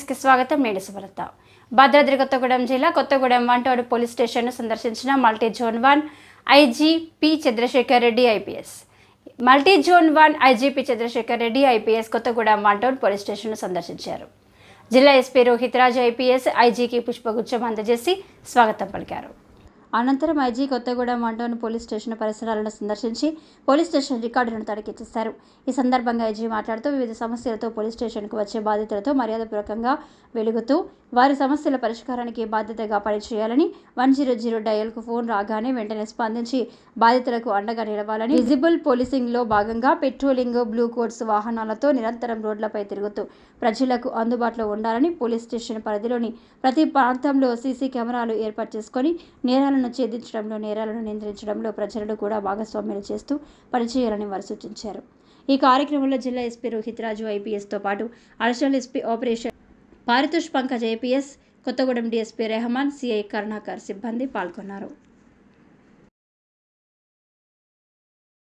న్యూస్కి స్వాగతం. నేను సుమలత. భద్రాద్రి కొత్తగూడెం జిల్లా కొత్తగూడెం వంటోడు పోలీస్ స్టేషన్ను సందర్శించిన multi zone 1 IGP Chandrasekhar Reddy IPS. Multi zone 1 IGP Chandrasekhar Reddy IPS Kothagudem వంటోడు పోలీస్ స్టేషన్ను సందర్శించారు. జిల్లా ఎస్పీ రోహిత్ రాజ్ ఐపీఎస్ ఐజీకి పుష్పగుచ్చం అందజేసి స్వాగతం పలికారు. అనంతరం ఐజీ కొత్తగూడెం వంటోన్ పోలీస్ స్టేషన్ పరిసరాలను సందర్శించి పోలీస్ స్టేషన్ రికార్డులను తనిఖీ చేశారు. ఈ సందర్భంగా ఐజీ మాట్లాడుతూ వివిధ సమస్యలతో పోలీస్ స్టేషన్కు వచ్చే బాధితులతో మర్యాదపూర్వకంగా వెలుగుతూ వారి సమస్యల పరిష్కారానికి బాధ్యతగా పనిచేయాలని, 100 డయల్కు ఫోన్ రాగానే వెంటనే స్పందించి బాధితులకు అండగా నిలవాలని, విజిబుల్ పోలీసింగ్లో భాగంగా పెట్రోలింగ్, బ్లూ కోట్స్ వాహనాలతో నిరంతరం రోడ్లపై తిరుగుతూ ప్రజలకు అందుబాటులో ఉండాలని, పోలీస్ స్టేషన్ పరిధిలోని ప్రతి ప్రాంతంలో సీసీ కెమెరాలు ఏర్పాటు చేసుకొని నేరాలను ఛేదించడంలో, నేరాలను నియంత్రించడంలో ప్రజలను కూడా భాగస్వామ్యం చేస్తూ పనిచేయాలని వారు సూచించారు. ఈ కార్యక్రమంలో జిల్లా ఎస్పీ రోహిత్ రాజు ఐపీఎస్తో పాటు additional SP operation Paritosh Pankaj IPS, Kothagudem DSP Rehman, CI Karunakar సిబ్బంది పాల్గొన్నారు.